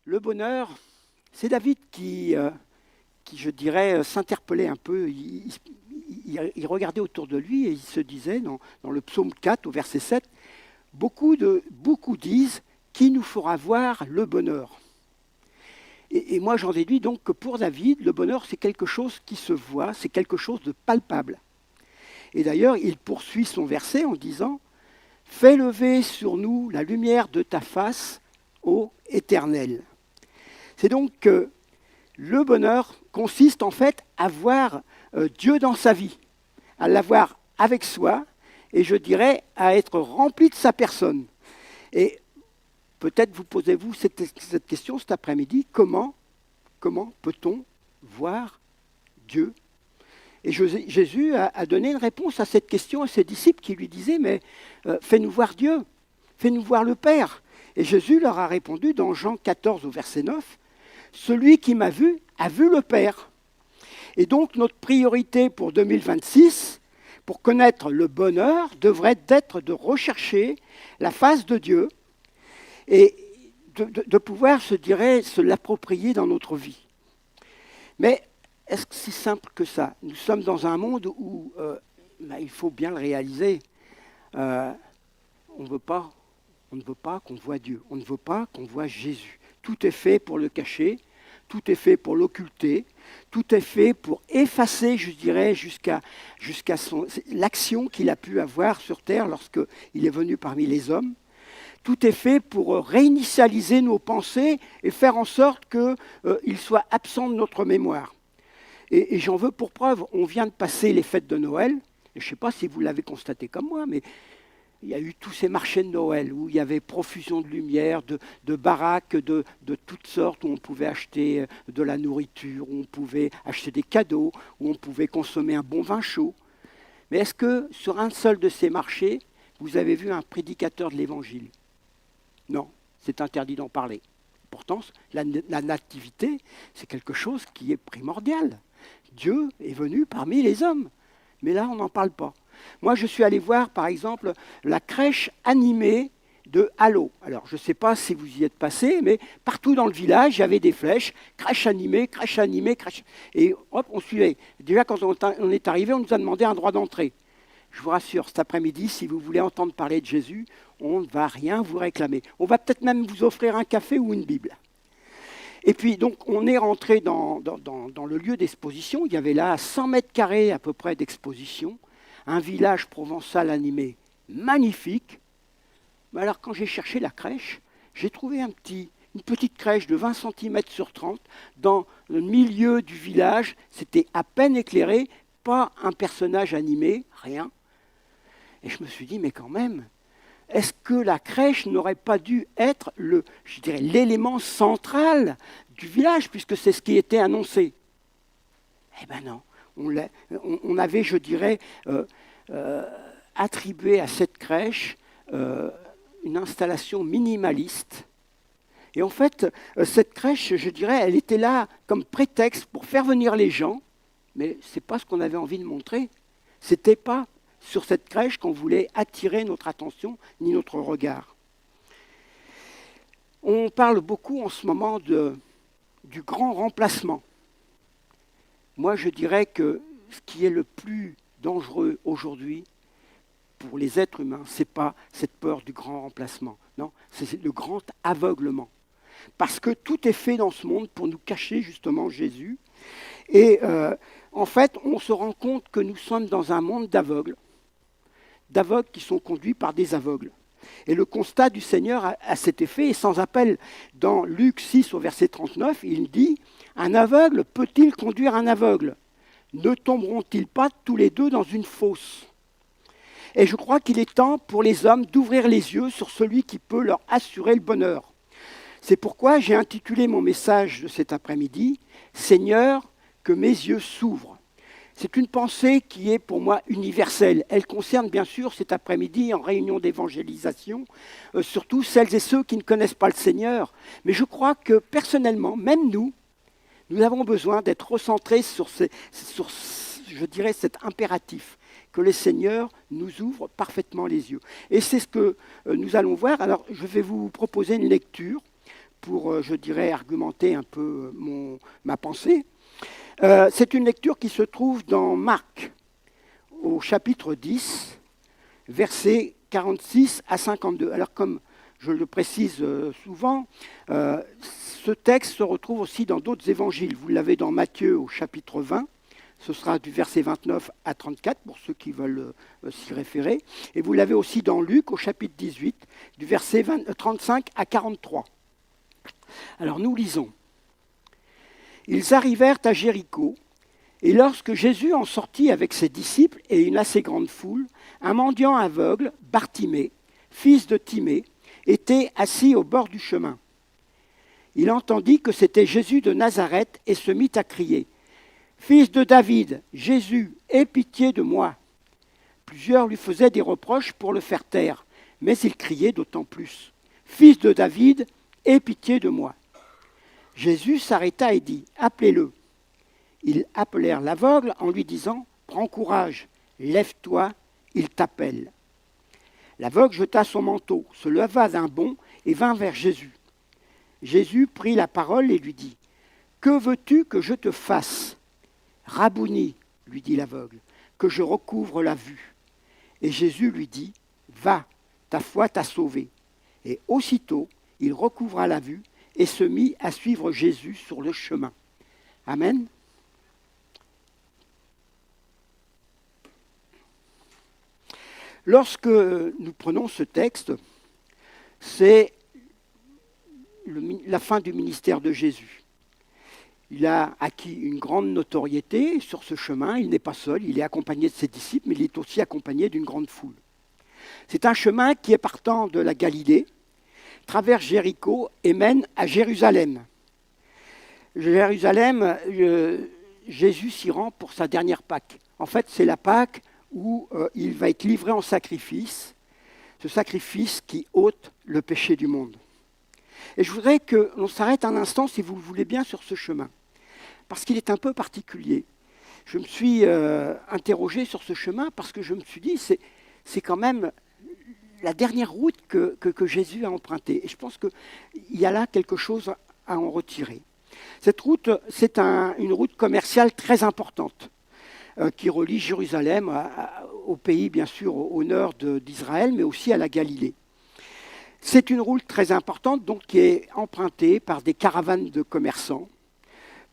Le bonheur, c'est David qui, je dirais, s'interpellait un peu. Il regardait autour de lui et il se disait, dans le psaume 4, au verset 7, beaucoup disent, qui nous fera voir le bonheur? Et moi, j'en déduis donc que pour David, le bonheur, c'est quelque chose qui se voit, c'est quelque chose de palpable. Et d'ailleurs, il poursuit son verset en disant, fais lever sur nous la lumière de ta face, ô Éternel. C'est donc que le bonheur consiste en fait à voir Dieu dans sa vie, à l'avoir avec soi, et je dirais à être rempli de sa personne. Et peut-être vous posez-vous cette question cet après-midi, comment peut-on voir Dieu? Et Jésus a donné une réponse à cette question à ses disciples qui lui disaient, mais fais-nous voir Dieu, fais-nous voir le Père. Et Jésus leur a répondu dans Jean 14 au verset 9, celui qui m'a vu a vu le Père. Et donc notre priorité pour 2026, pour connaître le bonheur, devrait être de rechercher la face de Dieu et de pouvoir, je dirais, se l'approprier dans notre vie. Mais est-ce que c'est si simple que ça? Nous sommes dans un monde où, il faut bien le réaliser, on ne veut pas qu'on voit Dieu, on ne veut pas qu'on voit Jésus. Tout est fait pour le cacher, tout est fait pour l'occulter, tout est fait pour effacer, je dirais, jusqu'à l'action qu'il a pu avoir sur terre lorsqu'il est venu parmi les hommes. Tout est fait pour réinitialiser nos pensées et faire en sorte qu'ils soient absents de notre mémoire. Et j'en veux pour preuve, on vient de passer les fêtes de Noël, et je ne sais pas si vous l'avez constaté comme moi, mais il y a eu tous ces marchés de Noël où il y avait profusion de lumière, de baraques de toutes sortes, où on pouvait acheter de la nourriture, où on pouvait acheter des cadeaux, où on pouvait consommer un bon vin chaud. Mais est-ce que sur un seul de ces marchés, vous avez vu un prédicateur de l'Évangile? Non, c'est interdit d'en parler. Pourtant, la nativité, c'est quelque chose qui est primordial. Dieu est venu parmi les hommes. Mais là, on n'en parle pas. Moi, je suis allé voir, par exemple, la crèche animée de Halo. Alors, je ne sais pas si vous y êtes passé, mais partout dans le village, il y avait des flèches, crèche animée, crèche animée, crèche... Et hop, on suivait. Déjà, quand on est arrivé, on nous a demandé un droit d'entrée. Je vous rassure, cet après-midi, si vous voulez entendre parler de Jésus, on ne va rien vous réclamer. On va peut-être même vous offrir un café ou une Bible. Et puis, donc, on est rentré dans le lieu d'exposition. Il y avait là 100 mètres carrés à peu près d'exposition. Un village provençal animé magnifique. Mais alors, quand j'ai cherché la crèche, j'ai trouvé une petite crèche de 20 cm sur 30 dans le milieu du village. C'était à peine éclairé, pas un personnage animé, rien. Et je me suis dit, mais quand même, est-ce que la crèche n'aurait pas dû être l'élément central du village, puisque c'est ce qui était annoncé? Eh bien non, on avait, je dirais, attribué à cette crèche une installation minimaliste. Et en fait, cette crèche, je dirais, elle était là comme prétexte pour faire venir les gens, mais ce n'est pas ce qu'on avait envie de montrer. Ce n'était pas sur cette crèche qu'on voulait attirer notre attention ni notre regard. On parle beaucoup en ce moment du grand remplacement. Moi, je dirais que ce qui est le plus dangereux aujourd'hui pour les êtres humains, ce n'est pas cette peur du grand remplacement. Non, c'est le grand aveuglement. Parce que tout est fait dans ce monde pour nous cacher justement Jésus. Et en fait, on se rend compte que nous sommes dans un monde d'aveugles qui sont conduits par des aveugles. Et le constat du Seigneur à cet effet est sans appel. Dans Luc 6 au verset 39, il dit « Un aveugle peut-il conduire un aveugle? Ne tomberont-ils pas tous les deux dans une fosse ?» Et je crois qu'il est temps pour les hommes d'ouvrir les yeux sur celui qui peut leur assurer le bonheur. C'est pourquoi j'ai intitulé mon message de cet après-midi « Seigneur, que mes yeux s'ouvrent ». C'est une pensée qui est pour moi universelle. Elle concerne bien sûr cet après-midi en réunion d'évangélisation, surtout celles et ceux qui ne connaissent pas le Seigneur. Mais je crois que personnellement, même nous avons besoin d'être recentrés sur je dirais, cet impératif, que le Seigneur nous ouvre parfaitement les yeux. Et c'est ce que nous allons voir. Alors, je vais vous proposer une lecture pour, je dirais, argumenter un peu ma pensée. C'est une lecture qui se trouve dans Marc, au chapitre 10, versets 46 à 52. Alors comme je le précise souvent, ce texte se retrouve aussi dans d'autres évangiles. Vous l'avez dans Matthieu au chapitre 20, ce sera du verset 29 à 34 pour ceux qui veulent s'y référer. Et vous l'avez aussi dans Luc au chapitre 18, du verset 35 à 43. Alors nous lisons. Ils arrivèrent à Jéricho, et lorsque Jésus en sortit avec ses disciples et une assez grande foule, un mendiant aveugle, Bartimée, fils de Timée, était assis au bord du chemin. Il entendit que c'était Jésus de Nazareth et se mit à crier « Fils de David, Jésus, aie pitié de moi !» Plusieurs lui faisaient des reproches pour le faire taire, mais il criait d'autant plus « Fils de David, aie pitié de moi !» Jésus s'arrêta et dit « Appelez-le !» Ils appelèrent l'aveugle en lui disant « Prends courage, lève-toi, il t'appelle. » L'aveugle jeta son manteau, se leva d'un bond et vint vers Jésus. Jésus prit la parole et lui dit « Que veux-tu que je te fasse ?» « Rabouni, lui dit l'aveugle, que je recouvre la vue. » Et Jésus lui dit « Va, ta foi t'a sauvé. » Et aussitôt, il recouvra la vue et se mit à suivre Jésus sur le chemin. Amen. Lorsque nous prenons ce texte, c'est la fin du ministère de Jésus. Il a acquis une grande notoriété sur ce chemin. Il n'est pas seul, il est accompagné de ses disciples, mais il est aussi accompagné d'une grande foule. C'est un chemin qui est partant de la Galilée, traverse Jéricho et mène à Jérusalem. Jérusalem, Jésus s'y rend pour sa dernière Pâque. En fait, c'est la Pâque où il va être livré en sacrifice, ce sacrifice qui ôte le péché du monde. Et je voudrais que l'on s'arrête un instant, si vous le voulez bien, sur ce chemin, parce qu'il est un peu particulier. Je me suis interrogé sur ce chemin parce que je me suis dit, c'est quand même la dernière route que Jésus a empruntée. Et je pense qu'il y a là quelque chose à en retirer. Cette route, c'est une route commerciale très importante qui relie Jérusalem au pays, bien sûr, au nord d'Israël, mais aussi à la Galilée. C'est une route très importante donc, qui est empruntée par des caravanes de commerçants,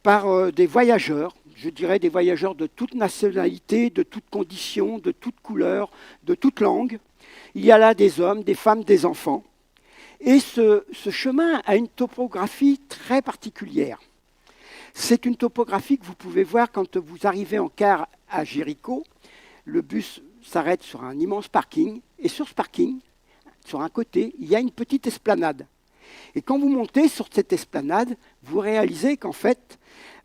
par des voyageurs, je dirais des voyageurs de toute nationalité, de toutes conditions, de toutes couleurs, de toutes langues. Il y a là des hommes, des femmes, des enfants. Et ce chemin a une topographie très particulière. C'est une topographie que vous pouvez voir quand vous arrivez en car à Jéricho. Le bus s'arrête sur un immense parking, et sur ce parking, sur un côté, il y a une petite esplanade. Et quand vous montez sur cette esplanade, vous réalisez qu'en fait,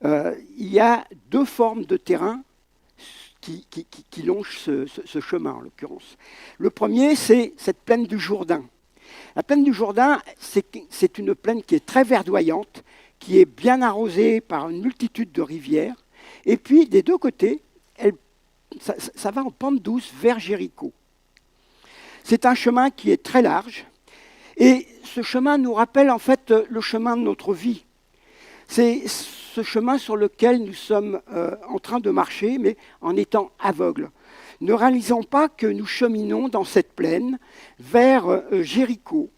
il y a deux formes de terrain qui longent ce chemin, en l'occurrence. Le premier, c'est cette plaine du Jourdain. La plaine du Jourdain, c'est une plaine qui est très verdoyante, qui est bien arrosée par une multitude de rivières. Et puis, des deux côtés, ça va en pente douce vers Jéricho. C'est un chemin qui est très large. Et ce chemin nous rappelle en fait le chemin de notre vie. C'est ce chemin sur lequel nous sommes en train de marcher, mais en étant aveugles. Ne réalisons pas que nous cheminons dans cette plaine vers Jéricho.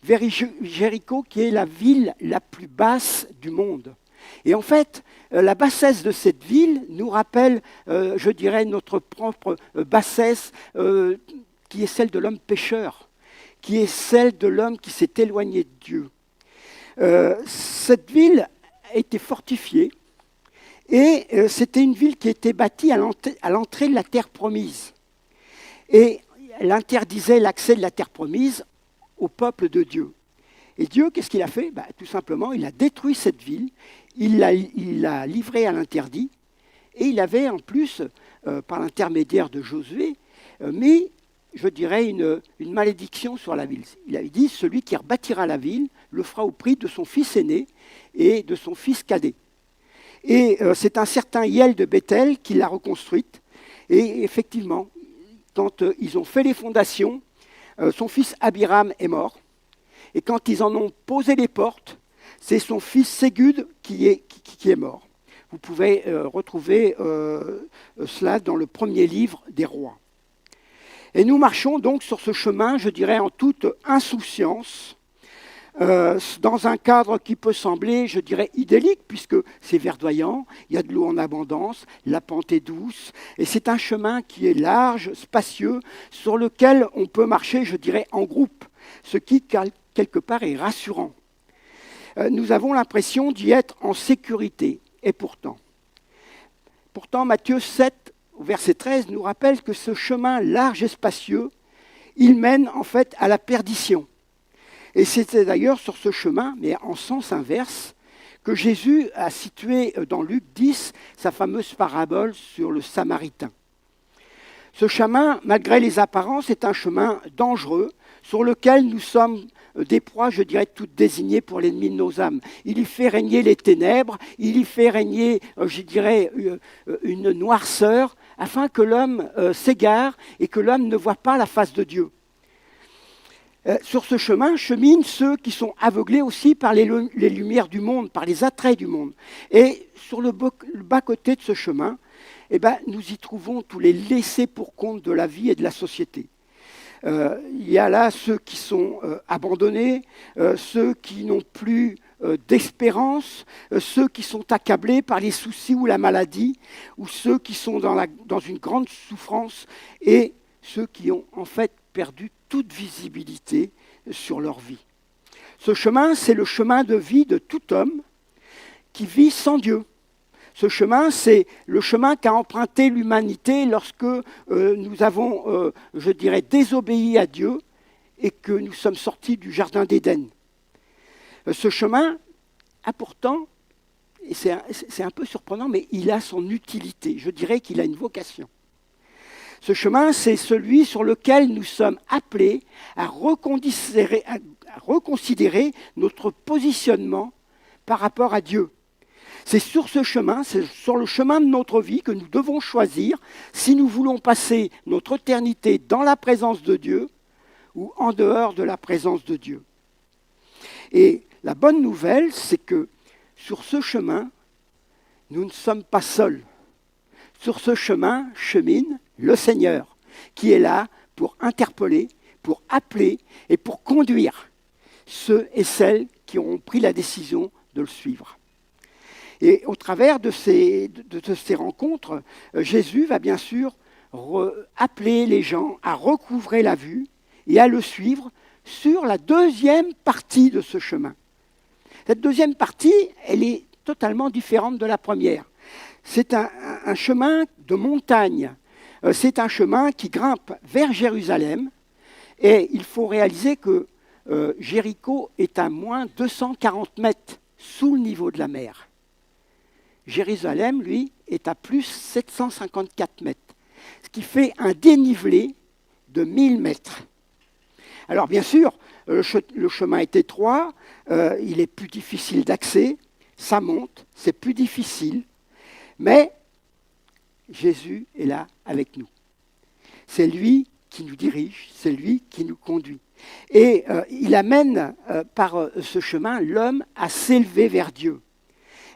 Vers Jéricho qui est la ville la plus basse du monde. Et en fait, la bassesse de cette ville nous rappelle, je dirais, notre propre bassesse qui est celle de l'homme pécheur, qui est celle de l'homme qui s'est éloigné de Dieu. Cette ville a été fortifiée et c'était une ville qui était bâtie à l'entrée de la terre promise. Et elle interdisait l'accès de la terre promise au peuple de Dieu. Et Dieu, qu'est-ce qu'il a fait ? Tout simplement, il a détruit cette ville, il l'a livrée à l'interdit, et il avait en plus, par l'intermédiaire de Josué, mis, je dirais, une malédiction sur la ville. Il avait dit, celui qui rebâtira la ville le fera au prix de son fils aîné et de son fils cadet. Et c'est un certain Hiel de Bethel qui l'a reconstruite. Et effectivement, quand ils ont fait les fondations, son fils Abiram est mort. Et quand ils en ont posé les portes, c'est son fils Ségud qui est mort. Vous pouvez retrouver cela dans le premier livre des rois. Et nous marchons donc sur ce chemin, je dirais, en toute insouciance, dans un cadre qui peut sembler, je dirais, idyllique, puisque c'est verdoyant, il y a de l'eau en abondance, la pente est douce, et c'est un chemin qui est large, spacieux, sur lequel on peut marcher, je dirais, en groupe, ce qui, quelque part, est rassurant. Nous avons l'impression d'y être en sécurité, et pourtant, Matthieu 7, au verset 13, nous rappelle que ce chemin large et spacieux, il mène en fait à la perdition. Et c'était d'ailleurs sur ce chemin, mais en sens inverse, que Jésus a situé dans Luc 10 sa fameuse parabole sur le Samaritain. Ce chemin, malgré les apparences, est un chemin dangereux sur lequel nous sommes des proies, je dirais, toutes désignées pour l'ennemi de nos âmes. Il y fait régner les ténèbres, il y fait régner, je dirais, une noirceur, afin que l'homme s'égare et que l'homme ne voit pas la face de Dieu. Sur ce chemin cheminent ceux qui sont aveuglés aussi par les lumières du monde, par les attraits du monde. Et sur le bas-côté de ce chemin, nous y trouvons tous les laissés pour compte de la vie et de la société. Il y a là ceux qui sont abandonnés, ceux qui n'ont plus d'espérance, ceux qui sont accablés par les soucis ou la maladie, ou ceux qui sont dans une grande souffrance, et ceux qui ont en fait perdu toute visibilité sur leur vie. Ce chemin, c'est le chemin de vie de tout homme qui vit sans Dieu. Ce chemin, c'est le chemin qu'a emprunté l'humanité lorsque nous avons, je dirais, désobéi à Dieu et que nous sommes sortis du jardin d'Éden. Ce chemin a pourtant, et c'est un peu surprenant, mais il a son utilité. Je dirais qu'il a une vocation. Ce chemin, c'est celui sur lequel nous sommes appelés à reconsidérer notre positionnement par rapport à Dieu. C'est sur ce chemin, c'est sur le chemin de notre vie que nous devons choisir si nous voulons passer notre éternité dans la présence de Dieu ou en dehors de la présence de Dieu. Et la bonne nouvelle, c'est que sur ce chemin, nous ne sommes pas seuls. Sur ce chemin chemine le Seigneur, qui est là pour interpeller, pour appeler et pour conduire ceux et celles qui auront pris la décision de le suivre. Et au travers de ces rencontres, Jésus va bien sûr appeler les gens à recouvrer la vue et à le suivre sur la deuxième partie de ce chemin. Cette deuxième partie, elle est totalement différente de la première. C'est un chemin de montagne. C'est un chemin qui grimpe vers Jérusalem. Et il faut réaliser que Jéricho est à moins 240 mètres sous le niveau de la mer. Jérusalem, lui, est à plus 754 mètres, ce qui fait un dénivelé de 1000 mètres. Alors bien sûr, le chemin est étroit, il est plus difficile d'accès, ça monte, c'est plus difficile, mais Jésus est là avec nous. C'est lui qui nous dirige, c'est lui qui nous conduit. Et il amène par ce chemin l'homme à s'élever vers Dieu.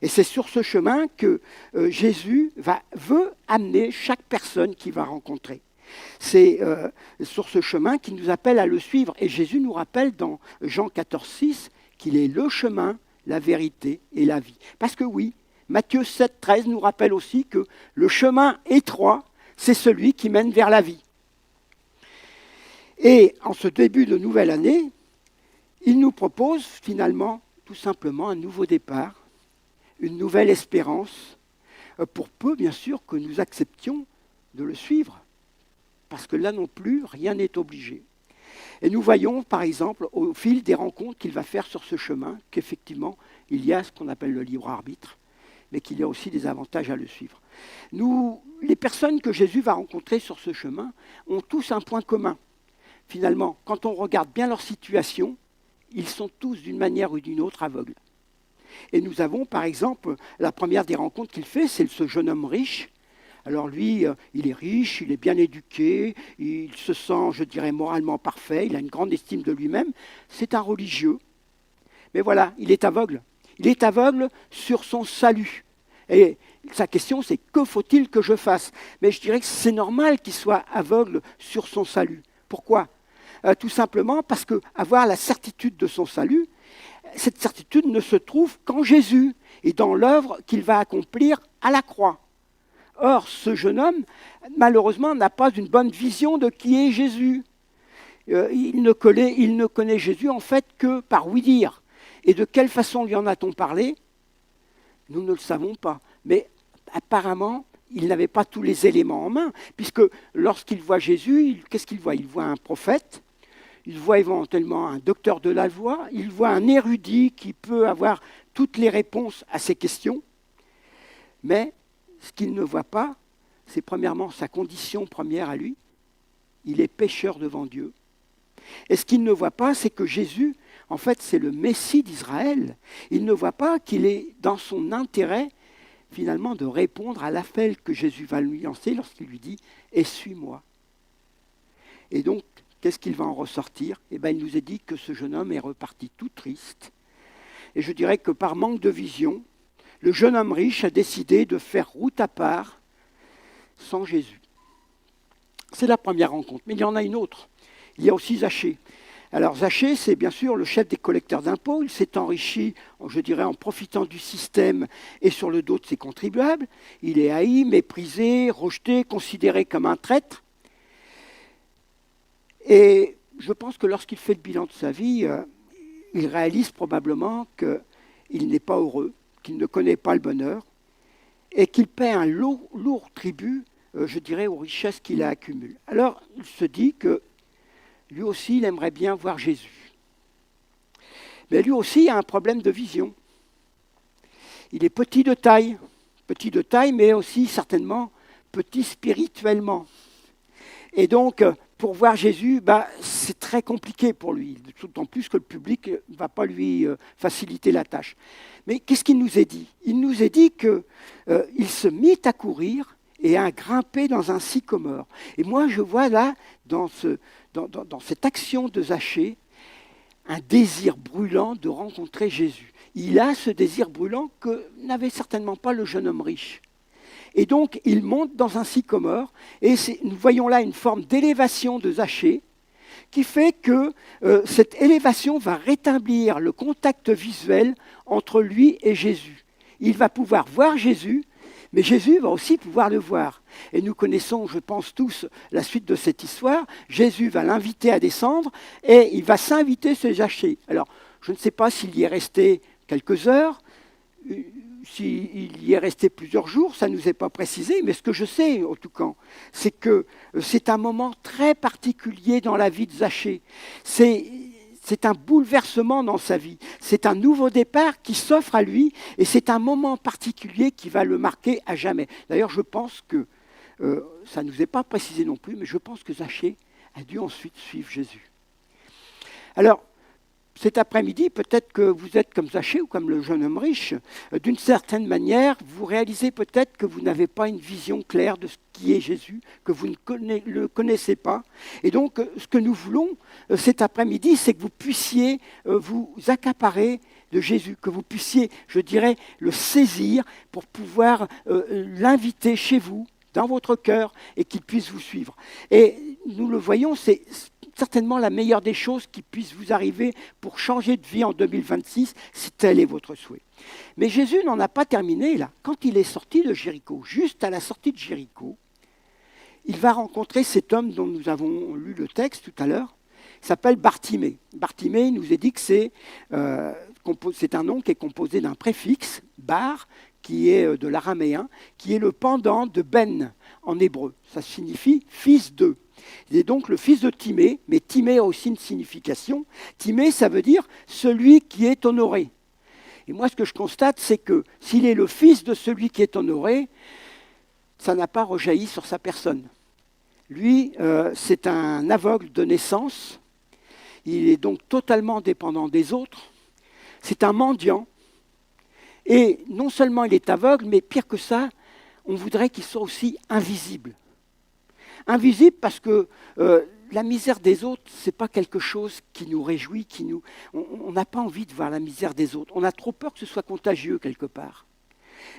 Et c'est sur ce chemin que Jésus veut amener chaque personne qu'il va rencontrer. C'est sur ce chemin qu'il nous appelle à le suivre. Et Jésus nous rappelle dans Jean 14, 6 qu'il est le chemin, la vérité et la vie. Parce que oui, Matthieu 7, 13 nous rappelle aussi que le chemin étroit, c'est celui qui mène vers la vie. Et en ce début de nouvelle année, il nous propose finalement tout simplement un nouveau départ, une nouvelle espérance, pour peu bien sûr que nous acceptions de le suivre, parce que là non plus, rien n'est obligé. Et nous voyons par exemple au fil des rencontres qu'il va faire sur ce chemin qu'effectivement il y a ce qu'on appelle le libre arbitre, mais qu'il y a aussi des avantages à le suivre. Les personnes que Jésus va rencontrer sur ce chemin ont tous un point commun. Finalement, quand on regarde bien leur situation, ils sont tous d'une manière ou d'une autre aveugles. Et nous avons par exemple, la première des rencontres qu'il fait, c'est ce jeune homme riche, Alors lui, il est riche, il est bien éduqué, il se sent, je dirais, moralement parfait, il a une grande estime de lui-même. C'est un religieux. Mais voilà, il est aveugle. Il est aveugle sur son salut. Et sa question, c'est que faut-il que je fasse? Mais je dirais que c'est normal qu'il soit aveugle sur son salut. Pourquoi? Tout simplement parce qu'avoir la certitude de son salut, cette certitude ne se trouve qu'en Jésus et dans l'œuvre qu'il va accomplir à la croix. Or, ce jeune homme, malheureusement, n'a pas une bonne vision de qui est Jésus. Il ne connaît Jésus, en fait, que par oui-dire. Et de quelle façon lui en a-t-on parlé? Nous ne le savons pas. Mais apparemment, il n'avait pas tous les éléments en main, puisque lorsqu'il voit Jésus, qu'est-ce qu'il voit? Il voit un prophète, il voit éventuellement un docteur de la loi, il voit un érudit qui peut avoir toutes les réponses à ses questions. Mais ce qu'il ne voit pas, c'est premièrement sa condition première à lui. Il est pécheur devant Dieu. Et ce qu'il ne voit pas, c'est que Jésus, en fait, c'est le Messie d'Israël. Il ne voit pas qu'il est dans son intérêt, finalement, de répondre à l'appel que Jésus va lui lancer lorsqu'il lui dit « Et suis-moi ». Et donc, qu'est-ce qu'il va en ressortir? Eh bien, il nous est dit que ce jeune homme est reparti tout triste. Et je dirais que par manque de vision, le jeune homme riche a décidé de faire route à part sans Jésus. C'est la première rencontre. Mais il y en a une autre. Il y a aussi Zachée. Alors Zachée, c'est bien sûr le chef des collecteurs d'impôts. Il s'est enrichi, je dirais, en profitant du système et sur le dos de ses contribuables. Il est haï, méprisé, rejeté, considéré comme un traître. Et je pense que lorsqu'il fait le bilan de sa vie, il réalise probablement qu'il n'est pas heureux, qu'il ne connaît pas le bonheur, et qu'il paie un lourd tribut, je dirais, aux richesses qu'il a accumulées. Alors, il se dit que lui aussi, il aimerait bien voir Jésus. Mais lui aussi a un problème de vision. Il est petit de taille, mais aussi certainement petit spirituellement. Et donc, pour voir Jésus, c'est très compliqué pour lui, d'autant plus que le public ne va pas lui faciliter la tâche. Mais qu'est-ce qu'il nous est dit? Il nous est dit qu'il se mit à courir et à grimper dans un sycomore. Et moi, je vois là, dans cette action de Zachée, un désir brûlant de rencontrer Jésus. Il a ce désir brûlant que n'avait certainement pas le jeune homme riche. Et donc, il monte dans un sycomore, et nous voyons là une forme d'élévation de Zachée, qui fait que cette élévation va rétablir le contact visuel entre lui et Jésus. Il va pouvoir voir Jésus, mais Jésus va aussi pouvoir le voir. Et nous connaissons, je pense tous, la suite de cette histoire. Jésus va l'inviter à descendre, et il va s'inviter chez Zachée. Alors, je ne sais pas s'il y est resté quelques heures, s'il y est resté plusieurs jours, ça ne nous est pas précisé, mais ce que je sais, en tout cas, c'est que c'est un moment très particulier dans la vie de Zachée. C'est un bouleversement dans sa vie. C'est un nouveau départ qui s'offre à lui, et c'est un moment particulier qui va le marquer à jamais. D'ailleurs, je pense que, ça ne nous est pas précisé non plus, mais je pense que Zachée a dû ensuite suivre Jésus. Alors, cet après-midi, peut-être que vous êtes comme Zachée ou comme le jeune homme riche. D'une certaine manière, vous réalisez peut-être que vous n'avez pas une vision claire de ce qui est Jésus, que vous ne le connaissez pas. Et donc, ce que nous voulons cet après-midi, c'est que vous puissiez vous accaparer de Jésus, que vous puissiez, je dirais, le saisir pour pouvoir l'inviter chez vous, dans votre cœur, et qu'il puisse vous suivre. Et nous le voyons, c'est certainement la meilleure des choses qui puisse vous arriver pour changer de vie en 2026, si tel est votre souhait. Mais Jésus n'en a pas terminé là. Quand il est sorti de Jéricho, juste à la sortie de Jéricho, il va rencontrer cet homme dont nous avons lu le texte tout à l'heure. Il s'appelle Bartimée. Bartimée, il nous est dit que c'est un nom qui est composé d'un préfixe, bar, qui est de l'araméen, qui est le pendant de Ben en hébreu. Ça signifie fils de. Il est donc le fils de Timée, mais Timée a aussi une signification. Timée, ça veut dire celui qui est honoré. Et moi, ce que je constate, c'est que s'il est le fils de celui qui est honoré, ça n'a pas rejailli sur sa personne. Lui, c'est un aveugle de naissance. Il est donc totalement dépendant des autres. C'est un mendiant. Et non seulement il est aveugle, mais pire que ça, on voudrait qu'il soit aussi invisible. Invisible parce que la misère des autres, ce n'est pas quelque chose qui nous réjouit, on n'a pas envie de voir la misère des autres. On a trop peur que ce soit contagieux quelque part.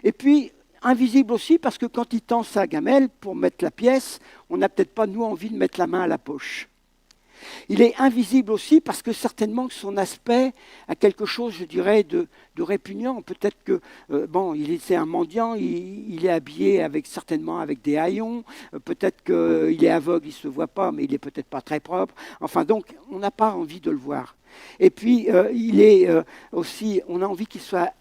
Et puis, invisible aussi parce que quand il tend sa gamelle pour mettre la pièce, on n'a peut-être pas, nous, envie de mettre la main à la poche. Il est invisible aussi parce que certainement que son aspect a quelque chose, je dirais, de répugnant. Peut-être que, c'est un mendiant, il est habillé certainement avec des haillons, peut-être qu'il est aveugle, il ne se voit pas, mais il n'est peut-être pas très propre. Enfin, donc, on n'a pas envie de le voir. Et puis, on a envie qu'il soit,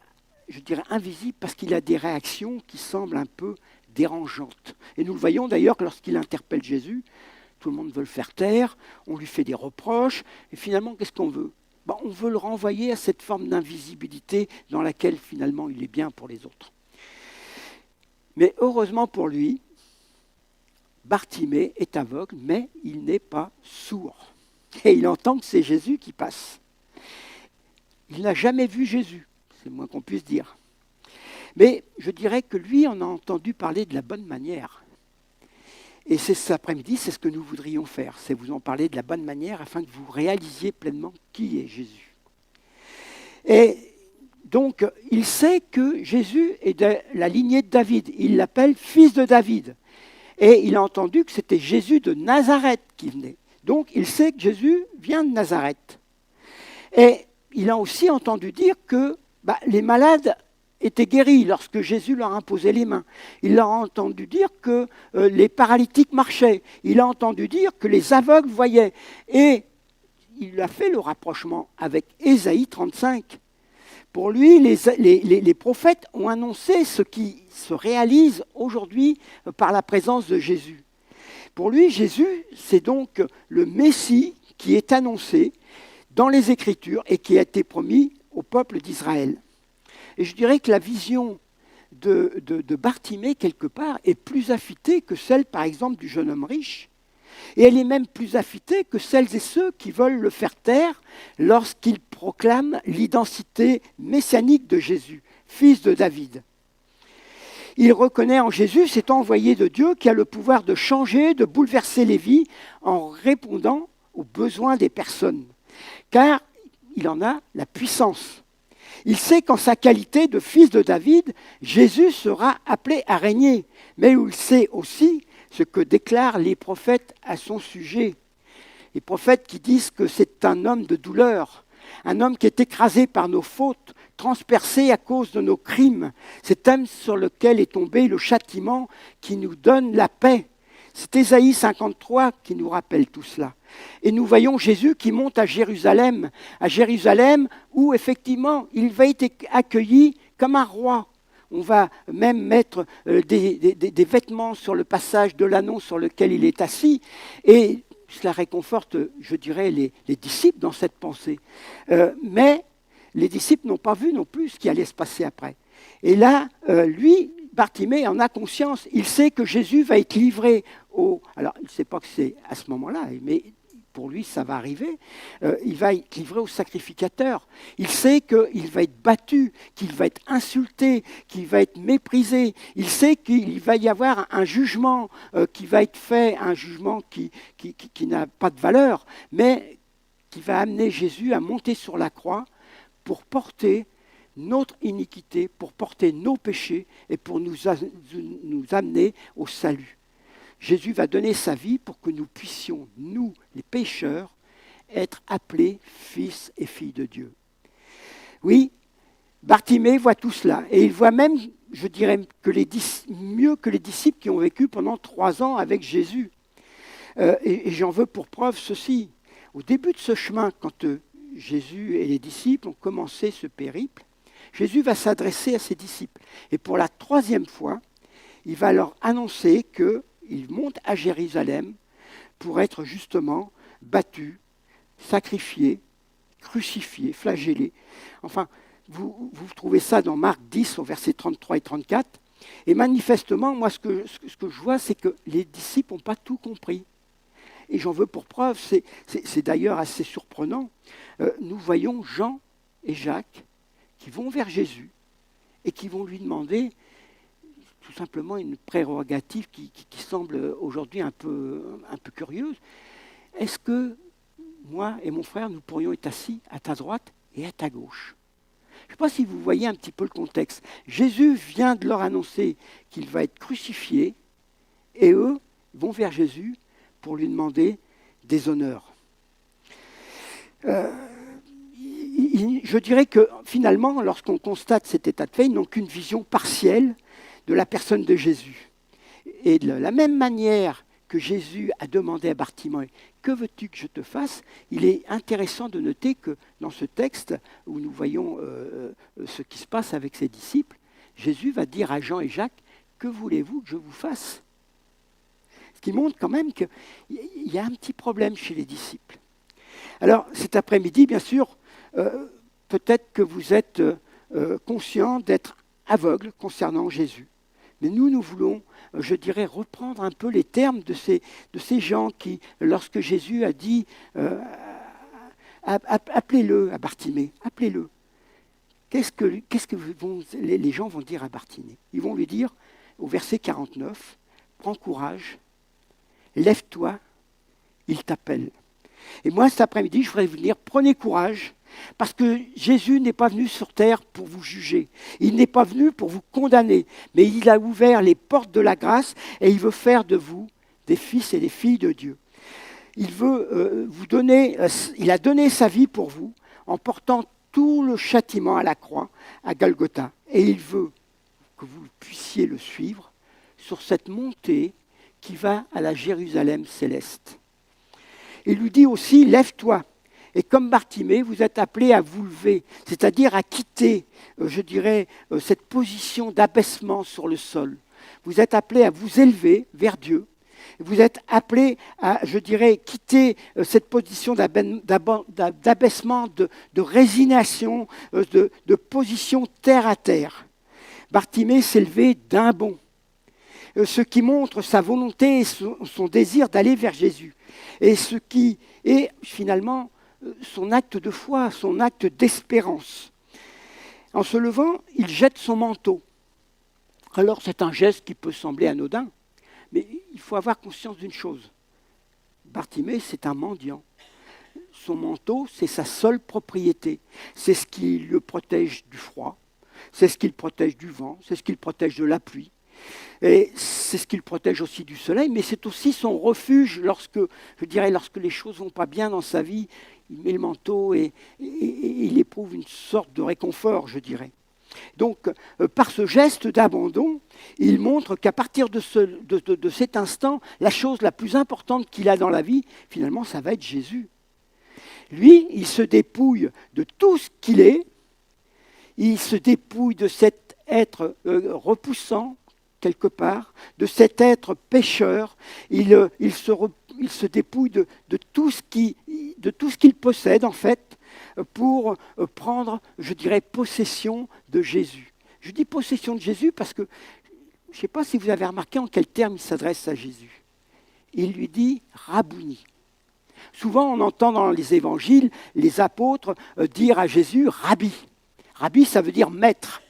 je dirais, invisible parce qu'il a des réactions qui semblent un peu dérangeantes. Et nous le voyons d'ailleurs lorsqu'il interpelle Jésus. Tout le monde veut le faire taire, on lui fait des reproches, et finalement, qu'est-ce qu'on veut ? On veut le renvoyer à cette forme d'invisibilité dans laquelle, finalement, il est bien pour les autres. Mais heureusement pour lui, Bartimée est aveugle, mais il n'est pas sourd. Et il entend que c'est Jésus qui passe. Il n'a jamais vu Jésus, c'est le moins qu'on puisse dire. Mais je dirais que lui en a entendu parler de la bonne manière. Et cet après-midi, c'est ce que nous voudrions faire, c'est vous en parler de la bonne manière afin que vous réalisiez pleinement qui est Jésus. Et donc, il sait que Jésus est de la lignée de David. Il l'appelle fils de David. Et il a entendu que c'était Jésus de Nazareth qui venait. Donc, il sait que Jésus vient de Nazareth. Et il a aussi entendu dire que les malades étaient guéris lorsque Jésus leur imposait les mains. Il a entendu dire que les paralytiques marchaient. Il a entendu dire que les aveugles voyaient. Et il a fait le rapprochement avec Ésaïe 35. Pour lui, les prophètes ont annoncé ce qui se réalise aujourd'hui par la présence de Jésus. Pour lui, Jésus, c'est donc le Messie qui est annoncé dans les Écritures et qui a été promis au peuple d'Israël. Et je dirais que la vision de Bartimée, quelque part, est plus affûtée que celle, par exemple, du jeune homme riche. Et elle est même plus affûtée que celles et ceux qui veulent le faire taire lorsqu'il proclame l'identité messianique de Jésus, fils de David. Il reconnaît en Jésus cet envoyé de Dieu qui a le pouvoir de changer, de bouleverser les vies en répondant aux besoins des personnes. Car il en a la puissance. Il sait qu'en sa qualité de fils de David, Jésus sera appelé à régner. Mais il sait aussi ce que déclarent les prophètes à son sujet. Les prophètes qui disent que c'est un homme de douleur, un homme qui est écrasé par nos fautes, transpercé à cause de nos crimes. C'est un sur lequel est tombé le châtiment qui nous donne la paix. C'est Ésaïe 53 qui nous rappelle tout cela. Et nous voyons Jésus qui monte à Jérusalem où effectivement il va être accueilli comme un roi. On va même mettre des vêtements sur le passage de l'anneau sur lequel il est assis. Et cela réconforte, je dirais, les disciples dans cette pensée. Mais les disciples n'ont pas vu non plus ce qui allait se passer après. Et là, lui, Bartimée en a conscience. Il sait que Jésus va être livré Alors, il ne sait pas que c'est à ce moment-là, mais pour lui, ça va arriver. Il va être livré au sacrificateur. Il sait qu'il va être battu, qu'il va être insulté, qu'il va être méprisé. Il sait qu'il va y avoir un jugement qui va être fait, un jugement qui n'a pas de valeur, mais qui va amener Jésus à monter sur la croix pour porter notre iniquité, pour porter nos péchés et pour nous amener au salut. Jésus va donner sa vie pour que nous puissions, nous, les pécheurs, être appelés fils et filles de Dieu. Oui, Bartimée voit tout cela. Et il voit même, je dirais, mieux que les disciples qui ont vécu pendant 3 ans avec Jésus. Et j'en veux pour preuve ceci. Au début de ce chemin, quand Jésus et les disciples ont commencé ce périple, Jésus va s'adresser à ses disciples. Et pour la 3e fois, il va leur annoncer qu'il monte à Jérusalem pour être justement battu, sacrifié, crucifié, flagellé. Enfin, vous trouvez ça dans Marc 10, au verset 33 et 34. Et manifestement, moi, ce que je vois, c'est que les disciples n'ont pas tout compris. Et j'en veux pour preuve, c'est d'ailleurs assez surprenant. Nous voyons Jean et Jacques qui vont vers Jésus et qui vont lui demander, tout tout simplement une prérogative qui semble aujourd'hui un peu curieuse. Est-ce que moi et mon frère, nous pourrions être assis à ta droite et à ta gauche? Je ne sais pas si vous voyez un petit peu le contexte. Jésus vient de leur annoncer qu'il va être crucifié, et eux vont vers Jésus pour lui demander des honneurs. Je dirais que finalement, lorsqu'on constate cet état de fait, ils n'ont qu'une vision partielle de la personne de Jésus. Et de la même manière que Jésus a demandé à Bartimée « Que veux-tu que je te fasse ?» Il est intéressant de noter que dans ce texte, où nous voyons ce qui se passe avec ses disciples, Jésus va dire à Jean et Jacques « Que voulez-vous que je vous fasse ?» Ce qui montre quand même qu'il y a un petit problème chez les disciples. Alors cet après-midi, bien sûr, peut-être que vous êtes conscient d'être aveugle concernant Jésus. Mais nous voulons, je dirais, reprendre un peu les termes de ces gens qui, lorsque Jésus a dit appelez-le à Bartimée, appelez-le. Qu'est-ce que les gens vont dire à Bartimée? Ils vont lui dire, au verset 49, prends courage, lève-toi, il t'appelle. Et moi, cet après-midi, je voudrais vous dire, prenez courage, parce que Jésus n'est pas venu sur terre pour vous juger. Il n'est pas venu pour vous condamner, mais il a ouvert les portes de la grâce et il veut faire de vous des fils et des filles de Dieu. Il veut vous donner, il a donné sa vie pour vous en portant tout le châtiment à la croix, à Golgotha. Et il veut que vous puissiez le suivre sur cette montée qui va à la Jérusalem céleste. Il lui dit aussi, lève-toi. Et comme Bartimée, vous êtes appelés à vous lever, c'est-à-dire à quitter, je dirais, cette position d'abaissement sur le sol. Vous êtes appelés à vous élever vers Dieu. Vous êtes appelés à, je dirais, quitter cette position d'abaissement, de résignation, de position terre à terre. Bartimée s'est levé d'un bond, ce qui montre sa volonté et son désir d'aller vers Jésus. Et ce qui est finalement son acte de foi, son acte d'espérance. En se levant, il jette son manteau. Alors c'est un geste qui peut sembler anodin, mais il faut avoir conscience d'une chose. Bartimée, c'est un mendiant. Son manteau, c'est sa seule propriété. C'est ce qui le protège du froid, c'est ce qui le protège du vent, c'est ce qui le protège de la pluie. Et c'est ce qui le protège aussi du soleil, mais c'est aussi son refuge lorsque les choses ne vont pas bien dans sa vie. Il met le manteau et il éprouve une sorte de réconfort, je dirais. Donc, par ce geste d'abandon, il montre qu'à partir de cet instant, la chose la plus importante qu'il a dans la vie, finalement, ça va être Jésus. Lui, il se dépouille de tout ce qu'il est, il se dépouille de cet être repoussant, quelque part, de cet être pécheur, il se dépouille de tout ce qu'il possède, en fait, pour prendre, je dirais, possession de Jésus. Je dis possession de Jésus parce que, je ne sais pas si vous avez remarqué en quels termes il s'adresse à Jésus. Il lui dit « Rabouni ». Souvent, on entend dans les évangiles les apôtres dire à Jésus « Rabbi ». Rabbi, ça veut dire maître.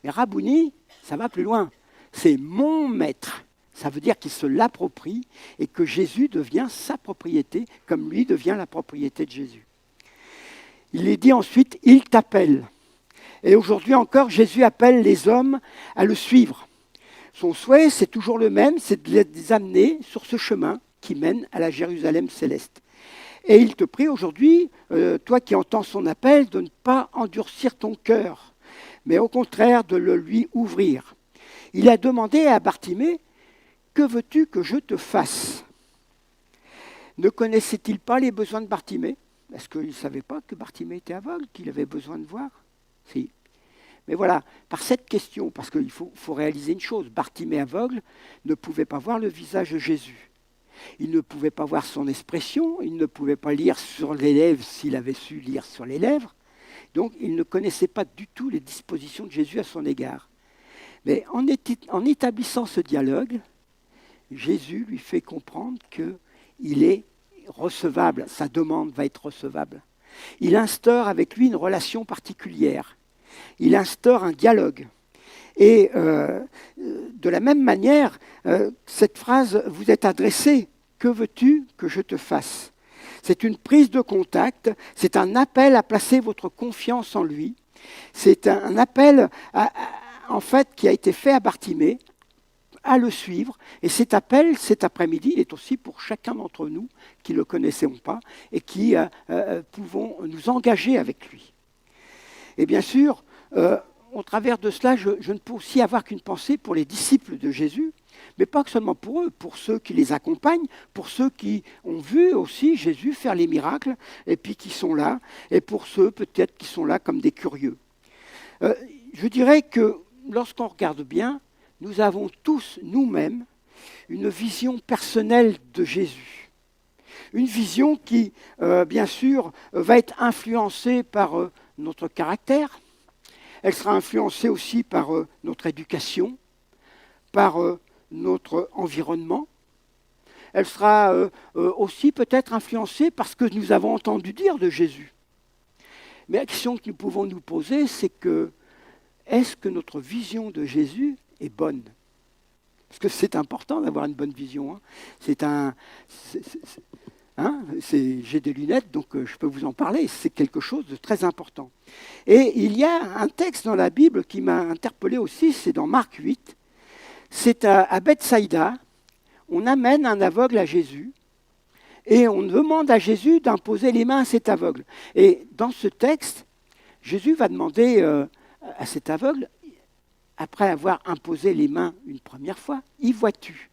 Mais Rabouni, ça va plus loin. C'est mon maître. Ça veut dire qu'il se l'approprie et que Jésus devient sa propriété, comme lui devient la propriété de Jésus. Il est dit ensuite, il t'appelle. Et aujourd'hui encore, Jésus appelle les hommes à le suivre. Son souhait, c'est toujours le même, c'est de les amener sur ce chemin qui mène à la Jérusalem céleste. Et il te prie aujourd'hui, toi qui entends son appel, de ne pas endurcir ton cœur, mais au contraire de le lui ouvrir. Il a demandé à Bartimée, « Que veux-tu que je te fasse ?» Ne connaissait-il pas les besoins de Bartimée? Est-ce qu'il ne savait pas que Bartimée était aveugle, qu'il avait besoin de voir? Si. Mais voilà, par cette question, parce qu'il faut réaliser une chose, Bartimée aveugle ne pouvait pas voir le visage de Jésus. Il ne pouvait pas voir son expression, il ne pouvait pas lire sur les lèvres s'il avait su lire sur les lèvres. Donc il ne connaissait pas du tout les dispositions de Jésus à son égard. Mais en établissant ce dialogue, Jésus lui fait comprendre qu'il est recevable, sa demande va être recevable. Il instaure avec lui une relation particulière. Il instaure un dialogue. Et de la même manière, cette phrase vous est adressée. Que veux-tu que je te fasse? C'est une prise de contact, c'est un appel à placer votre confiance en lui. C'est un appel en fait, qui a été fait à Bartimée, à le suivre. Et cet appel, cet après-midi, il est aussi pour chacun d'entre nous qui ne le connaissons pas et qui pouvons nous engager avec lui. Et bien sûr, au travers de cela, je ne peux aussi avoir qu'une pensée pour les disciples de Jésus, mais pas seulement pour eux, pour ceux qui les accompagnent, pour ceux qui ont vu aussi Jésus faire les miracles, et puis qui sont là, et pour ceux peut-être qui sont là comme des curieux. Je dirais que lorsqu'on regarde bien, nous avons tous, nous-mêmes, une vision personnelle de Jésus. Une vision qui, bien sûr, va être influencée par notre caractère. Elle sera influencée aussi par notre éducation, par notre environnement. Elle sera aussi peut-être influencée par ce que nous avons entendu dire de Jésus. Mais la question que nous pouvons nous poser, c'est que est-ce que notre vision de Jésus est bonne? Parce que c'est important d'avoir une bonne vision. J'ai des lunettes, donc je peux vous en parler. C'est quelque chose de très important. Et il y a un texte dans la Bible qui m'a interpellé aussi, c'est dans Marc 8. C'est à Bethsaïda, on amène un aveugle à Jésus et on demande à Jésus d'imposer les mains à cet aveugle. Et dans ce texte, Jésus va demander à cet aveugle, après avoir imposé les mains une première fois, y vois-tu?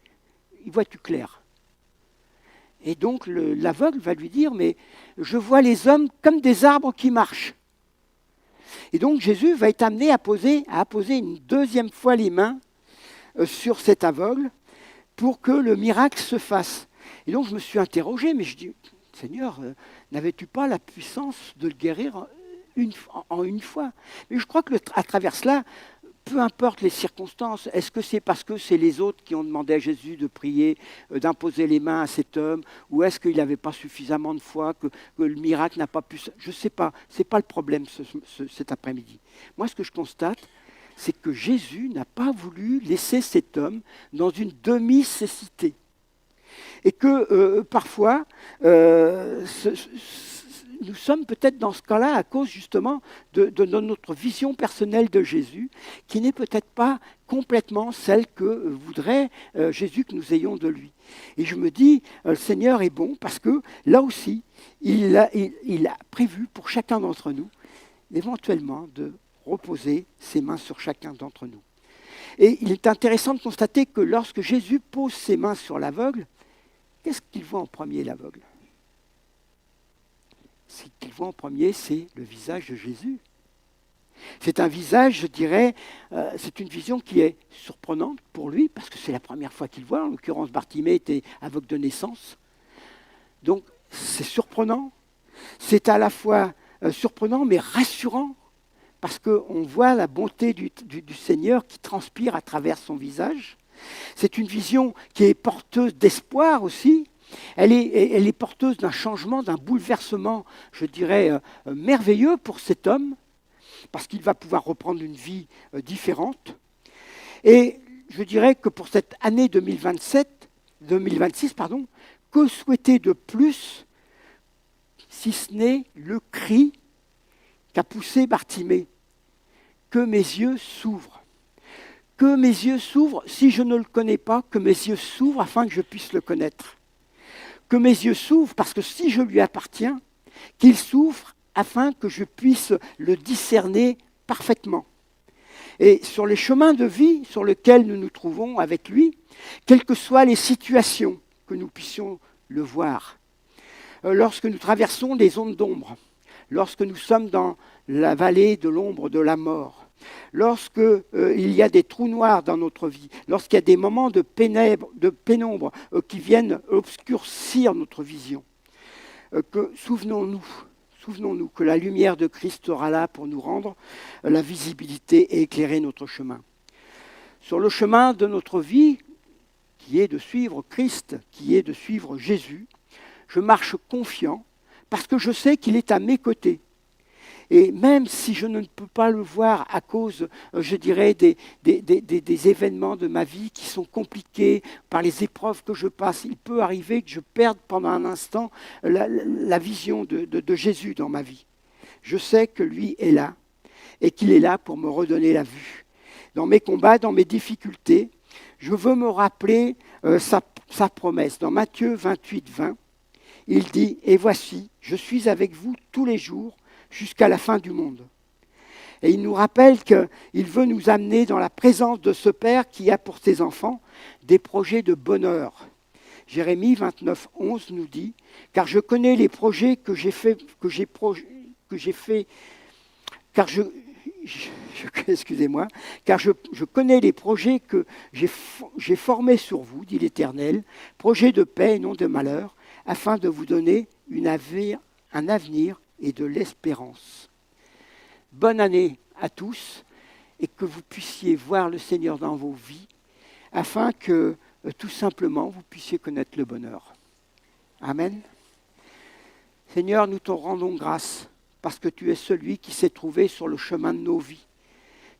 Y vois-tu clair? Et donc l'aveugle va lui dire, mais je vois les hommes comme des arbres qui marchent. Et donc Jésus va être amené à apposer une deuxième fois les mains sur cet aveugle pour que le miracle se fasse. Et donc je me suis interrogé, mais je dis, Seigneur, n'avais-tu pas la puissance de le guérir en une fois? Mais je crois qu'à travers cela, peu importe les circonstances, est-ce que c'est parce que c'est les autres qui ont demandé à Jésus de prier, d'imposer les mains à cet homme, ou est-ce qu'il n'avait pas suffisamment de foi, que le miracle n'a pas pu... Je ne sais pas, ce n'est pas le problème cet après-midi. Moi, ce que je constate, c'est que Jésus n'a pas voulu laisser cet homme dans une demi-cécité. Et que parfois, nous sommes peut-être dans ce cas-là à cause justement de notre vision personnelle de Jésus, qui n'est peut-être pas complètement celle que voudrait Jésus que nous ayons de lui. Et je me dis, le Seigneur est bon parce que là aussi, il a prévu pour chacun d'entre nous, éventuellement, de reposer ses mains sur chacun d'entre nous. Et il est intéressant de constater que lorsque Jésus pose ses mains sur l'aveugle, qu'est-ce qu'il voit en premier, l'aveugle? Ce qu'il voit en premier, c'est le visage de Jésus. C'est un visage, je dirais, c'est une vision qui est surprenante pour lui, parce que c'est la première fois qu'il voit. En l'occurrence, Bartimée était aveugle de naissance. Donc, c'est surprenant. C'est à la fois surprenant, mais rassurant, parce qu'on voit la bonté du Seigneur qui transpire à travers son visage. C'est une vision qui est porteuse d'espoir aussi. Elle est porteuse d'un changement, d'un bouleversement, je dirais, merveilleux pour cet homme, parce qu'il va pouvoir reprendre une vie différente. Et je dirais que pour cette année 2026, que souhaiter de plus, si ce n'est le cri qu'a poussé Bartimée, que mes yeux s'ouvrent. Que mes yeux s'ouvrent, si je ne le connais pas, que mes yeux s'ouvrent afin que je puisse le connaître. Que mes yeux s'ouvrent, parce que si je lui appartiens, qu'il s'ouvre afin que je puisse le discerner parfaitement. Et sur les chemins de vie sur lesquels nous nous trouvons avec lui, quelles que soient les situations, que nous puissions le voir. Lorsque nous traversons les zones d'ombre, lorsque nous sommes dans la vallée de l'ombre de la mort, lorsqu'il y a des trous noirs dans notre vie, lorsqu'il y a des moments de pénombre qui viennent obscurcir notre vision, souvenons-nous que la lumière de Christ sera là pour nous rendre la visibilité et éclairer notre chemin. Sur le chemin de notre vie, qui est de suivre Christ, qui est de suivre Jésus, je marche confiant parce que je sais qu'il est à mes côtés. Et même si je ne peux pas le voir à cause, je dirais, des événements de ma vie qui sont compliqués par les épreuves que je passe, il peut arriver que je perde pendant un instant la vision de Jésus dans ma vie. Je sais que lui est là et qu'il est là pour me redonner la vue. Dans mes combats, dans mes difficultés, je veux me rappeler sa promesse. Dans Matthieu 28, 20, il dit « Et voici, je suis avec vous tous les jours jusqu'à la fin du monde. » Et il nous rappelle qu'il veut nous amener dans la présence de ce Père qui a pour ses enfants des projets de bonheur. Jérémie 29, 11 nous dit « Car je connais les projets excusez-moi, car je connais les projets que j'ai formés sur vous, dit l'Éternel, projets de paix et non de malheur, afin de vous donner un avenir et de l'espérance. » Bonne année à tous et que vous puissiez voir le Seigneur dans vos vies, afin que tout simplement vous puissiez connaître le bonheur. Amen. Seigneur, nous te rendons grâce parce que tu es celui qui s'est trouvé sur le chemin de nos vies.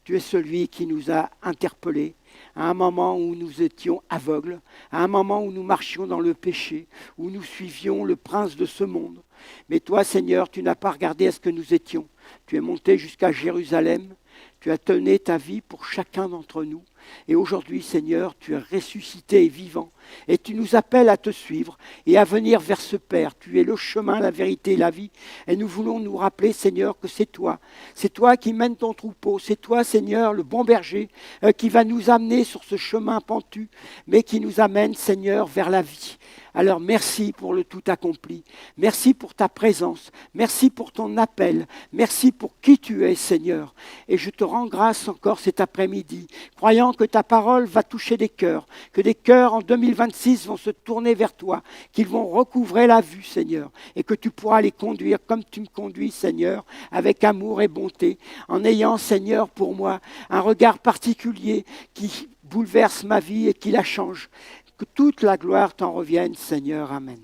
Tu es celui qui nous a interpellés à un moment où nous étions aveugles, à un moment où nous marchions dans le péché, où nous suivions le prince de ce monde. Mais toi, Seigneur, tu n'as pas regardé à ce que nous étions. Tu es monté jusqu'à Jérusalem. Tu as donné ta vie pour chacun d'entre nous. Et aujourd'hui, Seigneur, tu es ressuscité et vivant. Et tu nous appelles à te suivre et à venir vers ce Père. Tu es le chemin, la vérité et la vie. Et nous voulons nous rappeler, Seigneur, que c'est toi. C'est toi qui mènes ton troupeau. C'est toi, Seigneur, le bon berger, qui va nous amener sur ce chemin pentu, mais qui nous amène, Seigneur, vers la vie. Alors merci pour le tout accompli. Merci pour ta présence. Merci pour ton appel. Merci pour qui tu es, Seigneur. Et je te rends grâce encore cet après-midi, croyant que ta parole va toucher des cœurs, que des cœurs en 2026 vont se tourner vers toi, qu'ils vont recouvrer la vue, Seigneur, et que tu pourras les conduire comme tu me conduis, Seigneur, avec amour et bonté, en ayant, Seigneur, pour moi, un regard particulier qui bouleverse ma vie et qui la change. Que toute la gloire t'en revienne, Seigneur. Amen.